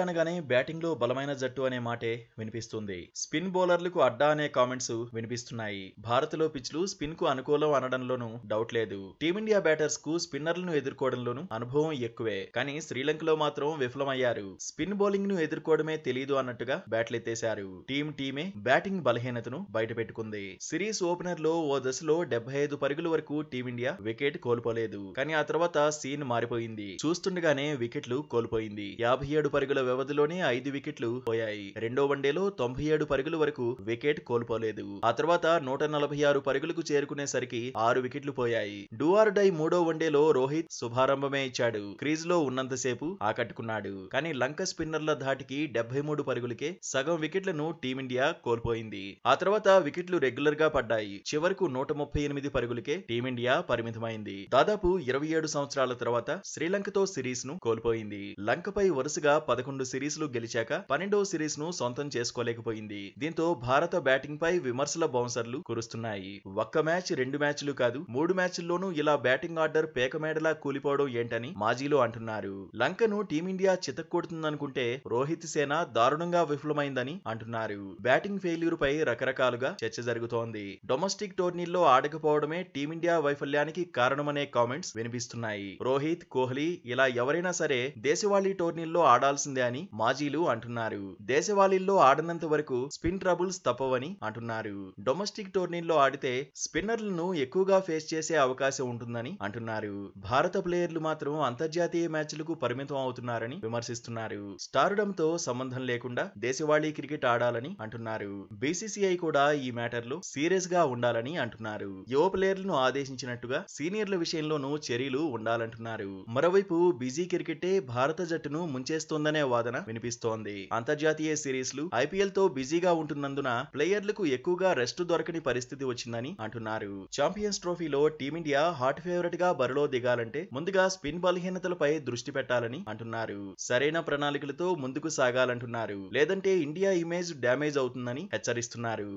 Team India అనగానే batting లో బలమైన జట్టు అనే మాటే వినిపిస్తుంది. స్పిన్ బౌలర్లకు అడ్డా అనే కామెంట్స్ వినిపిస్తున్నాయి. భారత్ లో పిచ్లు స్పిన్ కు అనుకూలం అనడంలోనూ డౌట్ లేదు. టీమిండియా బ్యాటర్స్ కు స్పిన్నర్లను ఎదుర్కోవడంలోనూ అనుభవం ఎక్కువే. కానీ శ్రీలంకలో మాత్రం విఫలమయ్యారు. స్పిన్ బౌలింగ్ ను ఎదుర్కోవడమే తెలీదు అన్నట్టుగా బ్యాట్లెత్తేశారు. టీమే బ్యాటింగ్ బలహీనతను బయటపెట్టుకుంది. సిరీస్ ఓపెనర్ లో ఓ దశలో 75 పరుగుల వరకు టీమిండియా వికెట్ కోల్పోలేదు. కానీ ఆ తర్వాత సీన్ మారిపోయింది. చూస్తుండగానే వికెట్లు కోల్పోయింది. 57 పరుగుల వ్యవధిలోనే 5 వికెట్లు పోయాయి. రెండో వన్డేలో 97 పరుగుల వరకు వికెట్ కోల్పోలేదు. ఆ తర్వాత 146 పరుగులకు చేరుకునేసరికి 6 వికెట్లు పోయాయి. డూ ఆర్ డై మూడో వన్డేలో రోహిత్ శుభారంభమే ఇచ్చాడు. క్రీజ్ లో ఉన్నంతసేపు ఆకట్టుకున్నాడు. కానీ లంక స్పిన్నర్ల ధాటికి 73 పరుగులకే సగం వికెట్లను టీమిండియా కోల్పోయింది. ఆ తర్వాత వికెట్లు రెగ్యులర్ గా పడ్డాయి. చివరకు 138 పరుగులకే టీమిండియా పరిమితమైంది. దాదాపు 27 సంవత్సరాల తర్వాత శ్రీలంకతో సిరీస్ ను కోల్పోయింది. లంకపై వరుసగా 11 సిరీస్లు గెలిచాక 12వ సిరీస్ ను సొంతం చేసుకోలేకపోయింది. దీంతో భారత బ్యాటింగ్ పై విమర్శల బౌన్సర్లు కురుస్తున్నాయి. ఒక్క మ్యాచ్ 2 మ్యాచ్లు కాదు 3 మ్యాచ్ల్లోనూ ఇలా బ్యాటింగ్ ఆర్డర్ పేకమేడలా కూలిపోవడం ఏంటని మాజీలు అంటున్నారు. లంకను టీమిండియా చితక్కొడుతుందనుకుంటే రోహిత్ సేన దారుణంగా విఫలమైందని అంటున్నారు. బ్యాటింగ్ ఫెయిల్యూర్ పై రకరకాలుగా చర్చ జరుగుతోంది. డొమెస్టిక్ టోర్నీల్లో ఆడకపోవడమే టీమిండియా వైఫల్యానికి కారణమనే కామెంట్స్ వినిపిస్తున్నాయి. రోహిత్, కోహ్లీ ఇలా ఎవరైనా సరే దేశవాళీ టోర్నీల్లో ఆడాల్సిందే అని మాజీలు అంటున్నారు. దేశవాళీల్లో ఆడనంత వరకు స్పిన్ ట్రబుల్స్ తప్పవని అంటున్నారు. డొమెస్టిక్ టోర్నీల్లో ఆడితే స్పిన్నర్లను ఎక్కువగా ఫేస్ చేసే అవకాశం ఉంటుందని అంటున్నారు. భారత ప్లేయర్లు మాత్రం అంతర్జాతీయ మ్యాచ్లకు పరిమితం అవుతున్నారని విమర్శిస్తున్నారు. స్టార్డమ్ తో సంబంధం లేకుండా దేశవాళీ క్రికెట్ ఆడాలని అంటున్నారు. బీసీసీఐ కూడా ఈ మ్యాటర్ లో సీరియస్ గా ఉండాలని అంటున్నారు. యువ ప్లేయర్లను ఆదేశించినట్టుగా సీనియర్ల విషయంలోనూ చర్యలు ఉండాలంటున్నారు. మరోవైపు బిజీ క్రికెటే భారత జట్టును ముంచేస్తోందనే వాదన వినిపిస్తోంది. అంతర్జాతీయ సిరీస్లు ఐపీఎల్ తో బిజీగా ఉంటున్నందున ప్లేయర్లకు ఎక్కువగా రెస్ట్ దొరకని పరిస్థితి వచ్చిందని అంటున్నారు. ఛాంపియన్స్ ట్రోఫీలో టీమిండియా హాట్ ఫేవరెట్ గా బరిలో దిగాలంటే ముందుగా స్పిన్ బలహీనతలపై దృష్టి పెట్టాలని అంటున్నారు. సరైన ప్రణాళికలతో ముందుకు సాగాలంటున్నారు. లేదంటే ఇండియా ఇమేజ్ డ్యామేజ్ అవుతుందని హెచ్చరిస్తున్నారు.